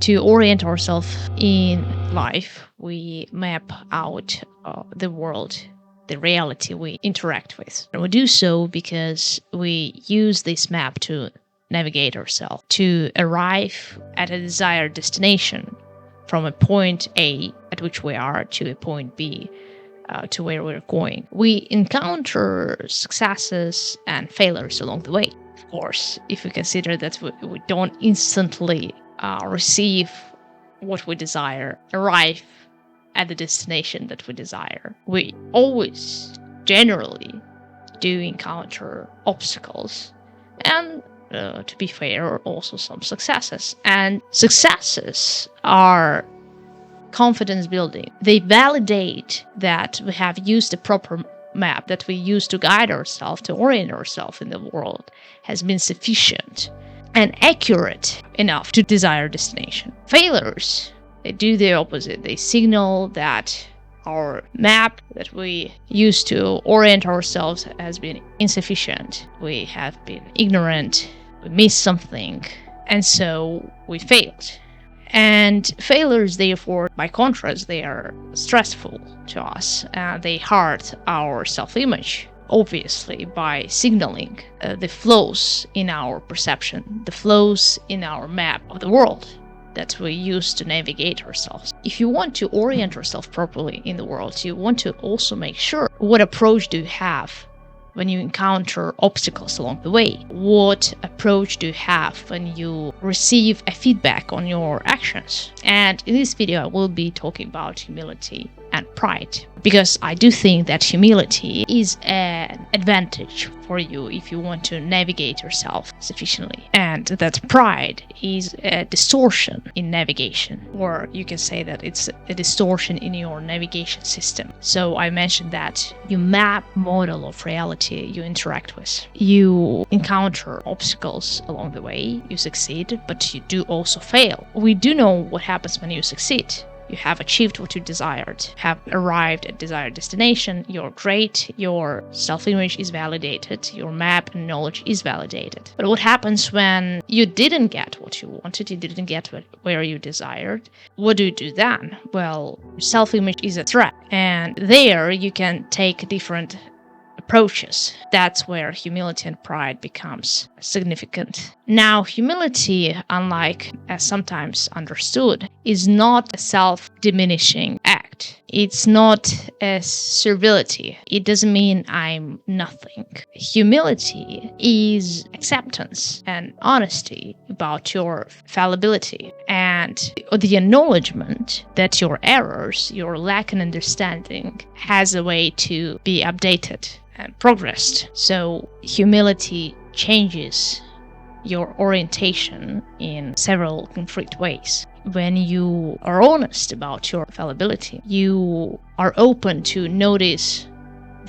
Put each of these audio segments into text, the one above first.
To orient ourselves in life, we map out the world, the reality we interact with. And we do so because we use this map to navigate ourselves, to arrive at a desired destination from a point A at which we are to a point B to where we're going. We encounter successes and failures along the way. Of course, if we consider that we don't instantly receive what we desire, arrive at the destination that we desire, we always generally do encounter obstacles and, to be fair, also some successes. And successes are confidence building. They validate that we have used the proper map that we use to guide ourselves, to orient ourselves in the world, has been sufficient and accurate enough to desired destination. Failures, they do the opposite. They signal that our map that we use to orient ourselves has been insufficient. We have been ignorant, we missed something, and so we failed. And failures, therefore, by contrast, they are stressful to us. They hurt our self-image, obviously, by signaling the flaws in our perception, the flaws in our map of the world that we use to navigate ourselves. If you want to orient yourself properly in the world, you want to also make sure what approach do you have when you encounter obstacles along the way? What approach do you have when you receive a feedback on your actions? And in this video, I will be talking about humility and pride, because I do think that humility is an advantage for you if you want to navigate yourself sufficiently, and that pride is a distortion in navigation, or you can say that it's a distortion in your navigation system. So I mentioned that you map model of reality you interact with. You encounter obstacles along the way, you succeed, but you do also fail. We do know what happens when you succeed. You have achieved what you desired, have arrived at desired destination, you're great, your self-image is validated, your map and knowledge is validated. But what happens when you didn't get what you wanted, you didn't get where you desired? What do you do then? Well, self-image is a threat, and there you can take different approaches. That's where humility and pride becomes significant. Now, humility, unlike as sometimes understood, is not a self-diminishing act. It's not a servility. It doesn't mean I'm nothing. Humility is acceptance and honesty about your fallibility and the acknowledgement that your errors, your lack in understanding, has a way to be updated and progressed. So humility changes your orientation in several concrete ways. When you are honest about your fallibility, you are open to notice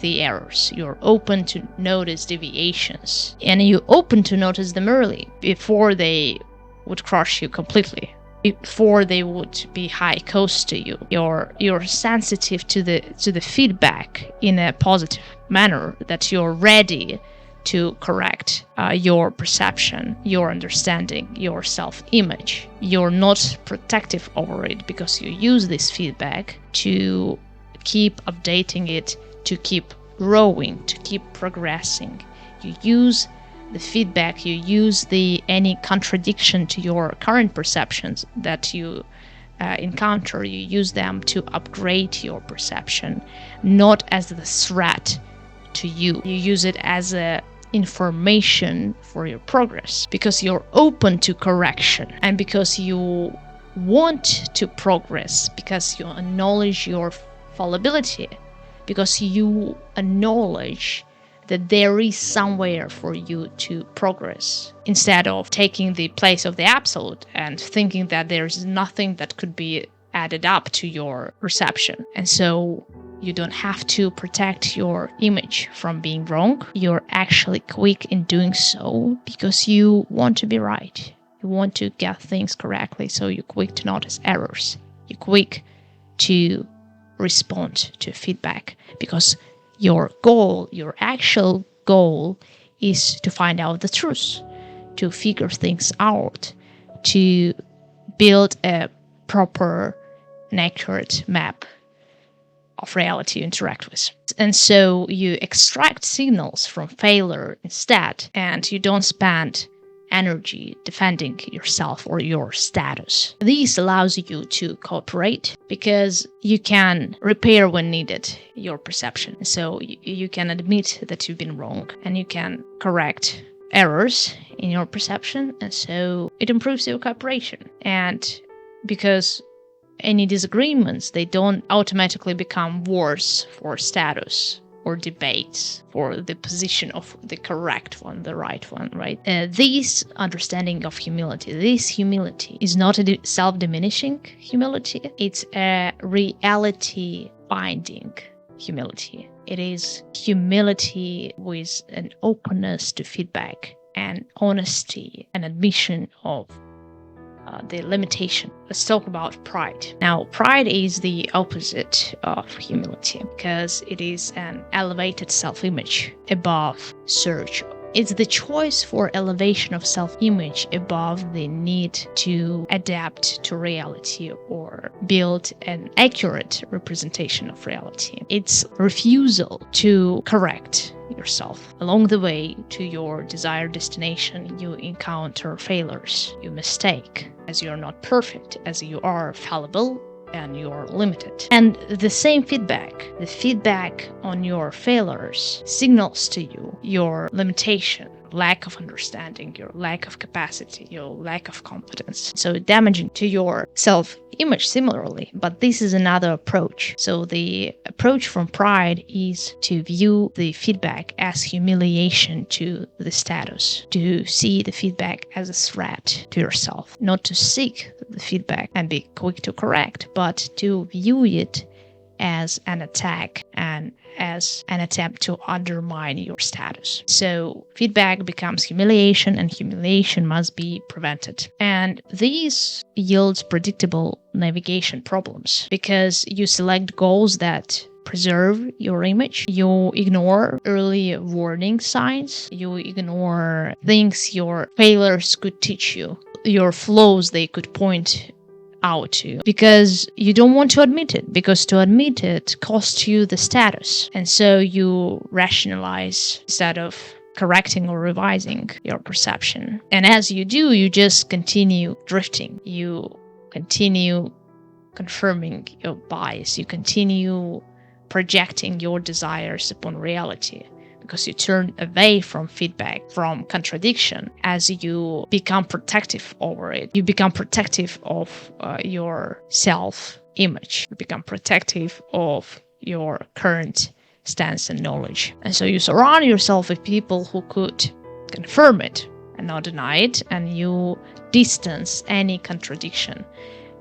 the errors, you're open to notice deviations, and you're open to notice them early before they would crush you completely, before they would be high cost to you. You're sensitive to the feedback in a positive manner, that you're ready to correct your perception, your understanding, your self-image. You're not protective over it because you use this feedback to keep updating it, to keep growing, to keep progressing. You use the feedback, you use any contradiction to your current perceptions that you encounter, you use them to upgrade your perception, not as the threat to you. You use it as a information for your progress, because you're open to correction and because you want to progress, because you acknowledge your fallibility, because you acknowledge that there is somewhere for you to progress, instead of taking the place of the absolute and thinking that there's nothing that could be added up to your perception. And so you don't have to protect your image from being wrong. You're actually quick in doing so because you want to be right. You want to get things correctly, so you're quick to notice errors. You're quick to respond to feedback because your goal, your actual goal, is to find out the truth, to figure things out, to build a proper and accurate map of reality you interact with. And so you extract signals from failure instead, and you don't spend energy defending yourself or your status. This allows you to cooperate because you can repair when needed your perception. So you can admit that you've been wrong, and you can correct errors in your perception, and so it improves your cooperation. And because any disagreements, they don't automatically become wars for status or debates for the position of the correct one, the right one, right? This understanding of humility, this humility is not a self-diminishing humility. It's a reality-finding humility. It is humility with an openness to feedback and honesty and admission of the limitation. Let's talk about pride. Now, pride is the opposite of humility because it is an elevated self-image above search. It's the choice for elevation of self-image above the need to adapt to reality or build an accurate representation of reality. It's refusal to correct yourself. Along the way to your desired destination, you encounter failures, you mistake, as you are not perfect, as you are fallible, and you're limited. And the same feedback, the feedback on your failures signals to you your limitation, lack of understanding, your lack of capacity, your lack of confidence. So damaging to your self-image similarly, but this is another approach. So the approach from pride is to view the feedback as humiliation to the status, to see the feedback as a threat to yourself, not to seek the feedback and be quick to correct, but to view it as an attack and as an attempt to undermine your status. So feedback becomes humiliation, and humiliation must be prevented. And this yields predictable navigation problems because you select goals that preserve your image. You ignore early warning signs. You ignore things your failures could teach you, your flaws they could point out to, because you don't want to admit it, because to admit it costs you the status. And so you rationalize instead of correcting or revising your perception. And as you do, you just continue drifting. You continue confirming your bias. You continue projecting your desires upon reality, because you turn away from feedback, from contradiction, as you become protective over it. You become protective of your self-image. You become protective of your current stance and knowledge. And so you surround yourself with people who could confirm it and not deny it, and you distance any contradiction.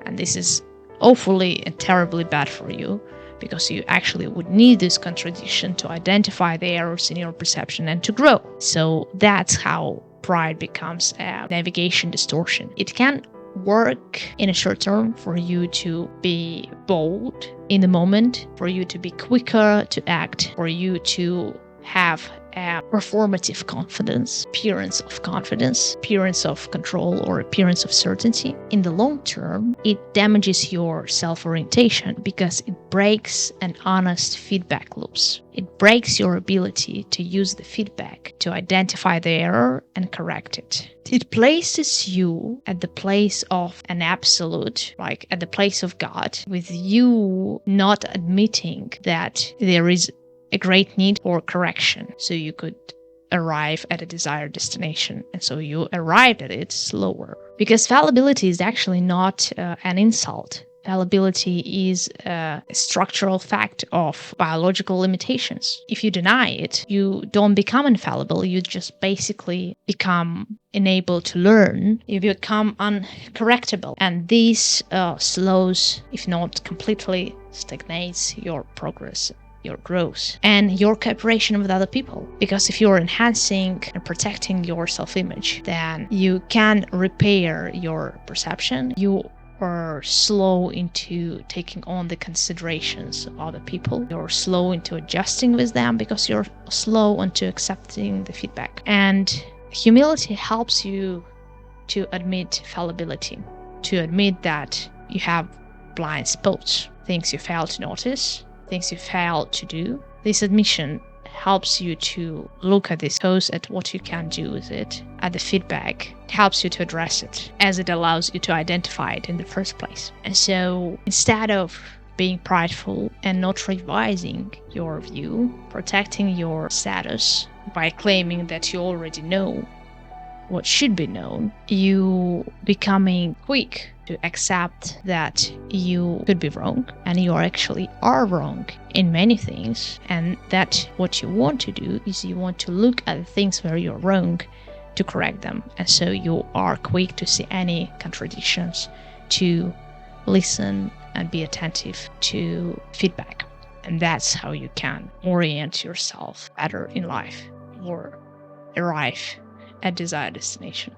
And this is awfully and terribly bad for you, because you actually would need this contradiction to identify the errors in your perception and to grow. So that's how pride becomes a navigation distortion. It can work in a short term for you to be bold in the moment, for you to be quicker to act, for you to have a performative confidence, appearance of control, or appearance of certainty. In the long term, it damages your self-orientation because it breaks an honest feedback loops. It breaks your ability to use the feedback to identify the error and correct it. It places you at the place of an absolute, like at the place of God, with you not admitting that there is a great need for correction, so you could arrive at a desired destination. And so you arrived at it slower. Because fallibility is actually not an insult. Fallibility is a structural fact of biological limitations. If you deny it, you don't become infallible. You just basically become unable to learn. You become uncorrectable. And this slows, if not completely stagnates, your progress, your growth, and your cooperation with other people. Because if you're enhancing and protecting your self-image, then you can repair your perception. You are slow into taking on the considerations of other people. You're slow into adjusting with them because you're slow into accepting the feedback. And humility helps you to admit fallibility. to admit that you have blind spots, things you fail to notice, things you fail to do. This admission helps you to look at this post, at what you can do with it, at the feedback. It helps you to address it, as it allows you to identify it in the first place. And so instead of being prideful and not revising your view, protecting your status by claiming that you already know what should be known, you becoming quick to accept that you could be wrong, and you actually are wrong in many things, and that what you want to do is you want to look at the things where you're wrong to correct them. And so you are quick to see any contradictions, to listen and be attentive to feedback. And that's how you can orient yourself better in life or arrive at desired destination.